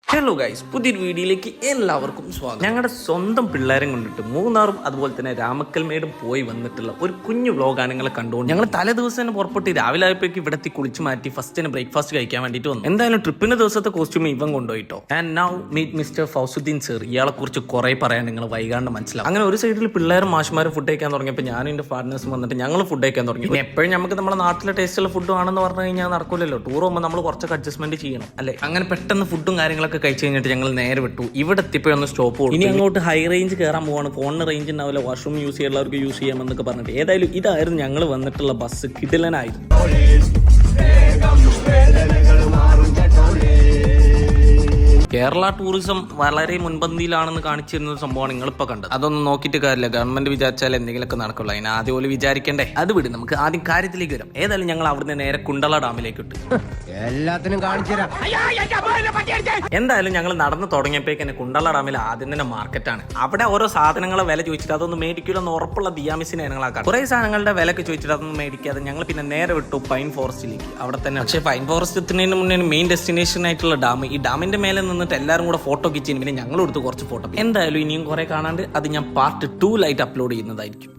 Hello guys, പുതിയൊരു വീഡിയോയിലേക്ക് എല്ലാവർക്കും സ്വാഗതം. ഞങ്ങളുടെ സ്വന്തം പിള്ളേരെ കൊണ്ടിട്ട് മൂന്നാറും അതുപോലെ തന്നെ രാമക്കൽമേടും പോയി വന്നിട്ടുള്ള ഒരു കുഞ്ഞു വ്ലോഗാണ് നിങ്ങളെ കണ്ടുകൊണ്ട് ഞങ്ങൾ തലേ ദിവസം തന്നെ പുറപ്പെട്ട് രാവിലെ ആയപ്പോഴേക്ക് ഇവിടെ എത്തി കുളിച്ച് മാറ്റി ഫസ്റ്റ് തന്നെ ബ്രേക്ക്ഫാസ്റ്റ് കഴിക്കാൻ വേണ്ടിയിട്ട് വന്നു. എന്തായാലും ട്രിപ്പിന്റെ ദിവസത്തെ കോസ്റ്റ്യൂം ഇവൻ കൊണ്ടുപോയിട്ടോ. And now meet mister Fauzuddin sir. ഇയാളെ കുറിച്ച് കുറെ പറയാൻ നിങ്ങൾ വൈകാണ്ട് മനസ്സിലാവും. അങ്ങനെ ഒരു സൈഡിൽ പിള്ളേരും മാഷ്മാരും ഫുഡ് കഴിക്കാൻ തുടങ്ങിയപ്പോൾ ഞാനും എന്റെ പാർട്ട്നേഴ്സും വന്നിട്ട് ഞങ്ങൾ ഫുഡ് കഴിക്കാൻ തുടങ്ങി. പിന്നെ എപ്പോഴും നമുക്ക് നമ്മുടെ നാട്ടിലെ ടേസ്റ്റുള്ള ഫുഡ് ആണെന്ന് പറഞ്ഞു കഴിഞ്ഞാൽ നടക്കില്ലല്ലോ. ടൂർ പോകുമ്പോൾ നമ്മൾ കുറച്ചൊക്കെ അഡ്ജസ്റ്റ്മെന്റ് ചെയ്യണം അല്ലേ. അങ്ങനെ പെട്ടെന്ന് ഫുഡും കാര്യങ്ങളൊക്കെ കഴിച്ച് കഴിഞ്ഞിട്ട് ഞങ്ങൾ നേരെ വിട്ടു. ഇവിടെ എത്തിപ്പോഴൊന്ന് സ്റ്റോപ്പ് കൊടുത്തു. ഇനി അങ്ങോട്ട് ഹൈ റേഞ്ച് കയറാൻ പോവാണ്. ഫോണിന് റേഞ്ച് ഉണ്ടാവില്ല, വാഷ്റൂം യൂസ് ചെയ്യുന്നവർക്ക് യൂസ് ചെയ്യാമെന്നൊക്കെ പറഞ്ഞിട്ട് ഏതായാലും ഇതായിരുന്നു ഞങ്ങൾ വന്നിട്ടുള്ള ബസ്. കിടിലനായിരുന്നു. കേരള ടൂറിസം വളരെ മുൻപന്തിയിലാണെന്ന് കാണിച്ചിരുന്ന ഒരു സംഭവമാണ് നിങ്ങളിപ്പോൾ കണ്ടത്. അതൊന്നും നോക്കിയിട്ട് കാര്യമില്ല. ഗവൺമെന്റ് വിചാരിച്ചാൽ എന്തെങ്കിലുമൊക്കെ നടക്കുള്ളൂ. അതിന് ആദ്യം പോലെ വിചാരിക്കണ്ടേ. അത് വിട്, നമുക്ക് ആദ്യം കാര്യത്തിലേക്ക് വരാം. ഏതായാലും ഞങ്ങൾ അവിടുന്ന് നേരെ കുണ്ടള ഡാമിലേക്ക് ഇട്ടു. എല്ലാത്തിനും എന്തായാലും ഞങ്ങൾ നടന്നു തുടങ്ങിയപ്പോഴേക്ക് കുണ്ടള ഡാമിൽ ആദ്യം തന്നെ മാർക്കറ്റാണ്. അവിടെ ഓരോ സാധനങ്ങളെ വില ചോദിച്ചിട്ട് അതൊന്നും മേടിക്കില്ലെന്ന് ഉറപ്പുള്ള ദിയാമിസിനെ ഞങ്ങളാക്കാം. കുറെ സാധനങ്ങളുടെ വിലക്ക് ചോദിച്ചിട്ട് അതൊന്നും മേടിക്കാതെ ഞങ്ങൾ പിന്നെ നേരെ വിട്ടു പൈൻ ഫോറസ്റ്റിലേക്ക്. അവിടെ തന്നെ പക്ഷേ പൈൻ ഫോറസ്റ്റ് എത്തുന്നതിന് മുന്നേ മെയിൻ ഡെസ്റ്റിനേഷൻ ആയിട്ടുള്ള ഡാം. ഈ ഡാമിന്റെ മേലെ നിന്നിട്ട് എല്ലാവരും കൂടെ ഫോട്ടോ കിച്ചിന്. പിന്നെ ഞങ്ങൾ എടുത്ത് കുറച്ച് ഫോട്ടോ. എന്തായാലും ഇനിയും കുറെ കാണാണ്ട് അത് ഞാൻ പാർട്ട് 2 അപ്ലോഡ് ചെയ്യുന്നതായിരിക്കും.